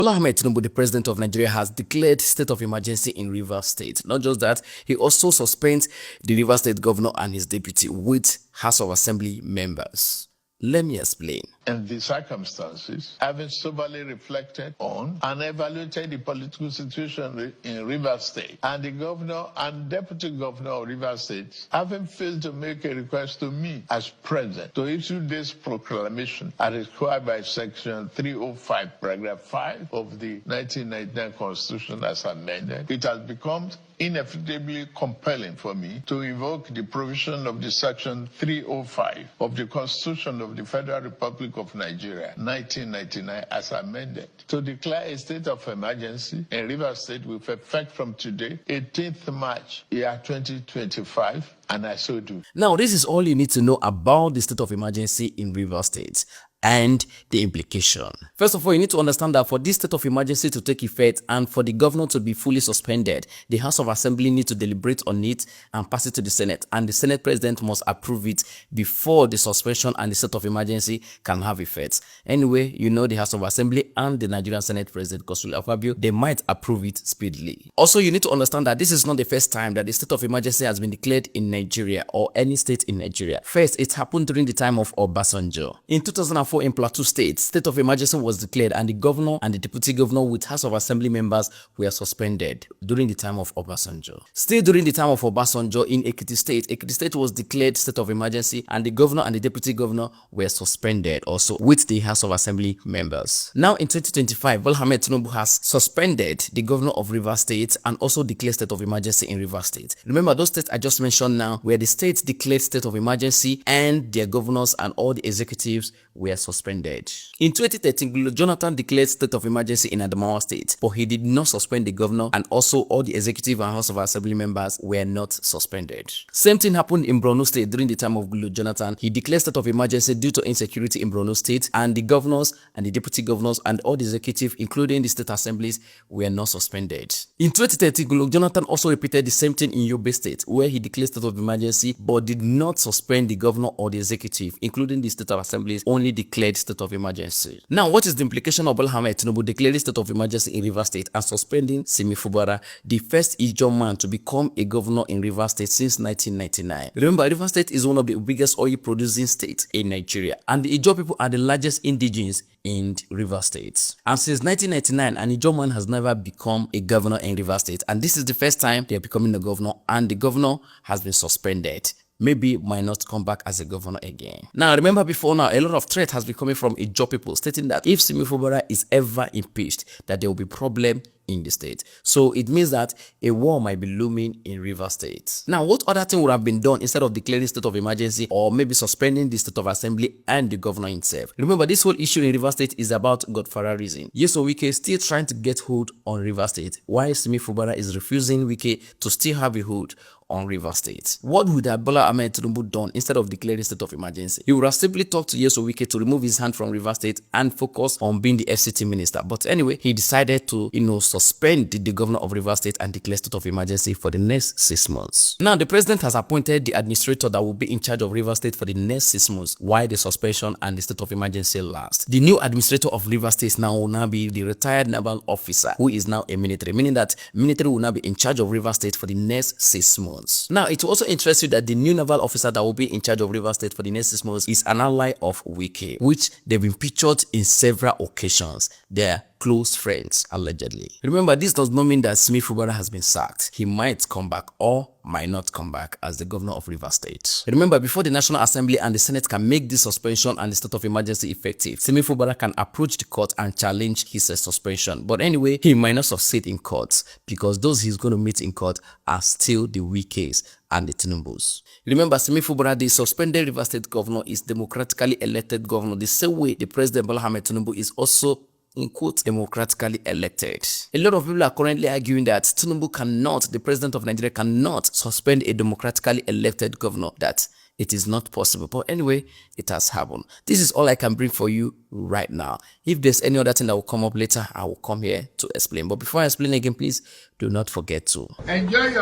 Bola Ahmed Tinubu, the president of Nigeria, has declared state of emergency in Rivers State. Not just that, he also suspends the Rivers State governor and his deputy with House of Assembly members. Let me explain. In the circumstances, having soberly reflected on and evaluated the political situation in Rivers State, and the governor and deputy governor of Rivers State, having failed to make a request to me as president to issue this proclamation as required by Section 305, Paragraph 5 of the 1999 Constitution as amended, it has become inevitably compelling for me to invoke the provision of the Section 305 of the Constitution of the Federal Republic of Nigeria, 1999, as amended, to declare a state of emergency in Rivers State with effect from today, 18th March, year 2025, and I so do. Now, this is all you need to know about the state of emergency in Rivers State and the implication. First of all, you need to understand that for this state of emergency to take effect and for the governor to be fully suspended, the House of Assembly needs to deliberate on it and pass it to the Senate, and the Senate president must approve it before the suspension and the state of emergency can have effect. Anyway, you know the House of Assembly and the Nigerian Senate President Godswill Akpabio, they might approve it speedily. Also, you need to understand that this is not the first time that the state of emergency has been declared in Nigeria or any state in Nigeria. First, it happened during the time of Obasanjo. In 2004, in Plateau State, state of emergency was declared and the governor and the deputy governor with House of Assembly members were suspended during the time of Obasanjo. Still during the time of Obasanjo, in Ekiti State was declared state of emergency and the governor and the deputy governor were suspended also with the House of Assembly members. Now in 2025, Bola Ahmed Tinubu has suspended the governor of Rivers State and also declared state of emergency in Rivers State. Remember, those states I just mentioned now were the states declared state of emergency and their governors and all the executives were suspended. In 2013, Jonathan declared state of emergency in Adamawa State, but he did not suspend the governor, and also all the executive and House of Assembly members were not suspended. Same thing happened in Borno State during the time of Jonathan. He declared state of emergency due to insecurity in Borno State, and the governors and the deputy governors and all the executive, including the state assemblies, were not suspended. In 2013, Jonathan also repeated the same thing in Yobe State, where he declared state of emergency but did not suspend the governor or the executive, including the state assemblies, only declared state of emergency. Now, what is the implication of Bola Ahmed Tinubu declaring state of emergency in Rivers State and suspending Fubara, the first Ijaw man to become a governor in Rivers State since 1999? Remember, Rivers State is one of the biggest oil producing states in Nigeria, and the Ijaw people are the largest indigenes in Rivers State. And since 1999, an Ijaw man has never become a governor in Rivers State, and this is the first time they are becoming a governor, and the governor has been suspended. Maybe might not come back as a governor again. Now, remember before now, a lot of threat has been coming from Ijaw people, stating that if Fubara is ever impeached, that there will be problem in the state. So it means that a war might be looming in Rivers State. Now, what other thing would have been done instead of declaring state of emergency or maybe suspending the state of assembly and the governor himself? Remember, this whole issue in Rivers State is about Godfatherism. Yes, so Wike is still trying to get hold on Rivers State, while Fubara is refusing Wike to still have a hold on Rivers State. What would Bola Ahmed Tinubu done instead of declaring state of emergency? He would have simply talked to Yeso Wike to remove his hand from Rivers State and focus on being the FCT minister. But anyway, he decided to, suspend the governor of Rivers State and declare state of emergency for the next 6 months. Now, the president has appointed the administrator that will be in charge of Rivers State for the next 6 months while the suspension and the state of emergency last. The new administrator of Rivers State now will now be the retired naval officer who is now a military, meaning that military will now be in charge of Rivers State for the next 6 months. Now, it will also interest you that the new naval officer that will be in charge of Rivers State for the next 6 months is an ally of Wike, which they've been pictured in several occasions. They're close friends, allegedly. Remember, this does not mean that Fubara has been sacked. He might come back or might not come back as the governor of Rivers State. Remember, before the National Assembly and the Senate can make this suspension and the state of emergency effective, Fubara can approach the court and challenge his suspension. But anyway, he might not succeed in court because those he's going to meet in court are still the Wikes and the Tinubus. Remember, Fubara, the suspended Rivers State governor, is democratically elected governor the same way the president Bola Ahmed Tinubu is also, in quotes, democratically elected. A lot of people are currently arguing that Tinubu cannot, the president of Nigeria cannot suspend a democratically elected governor, that it is not possible. But anyway, it has happened. This is all I can bring for you right now. If there's any other thing that will come up later, I will come here to explain. But before I explain again, please do not forget to enjoy your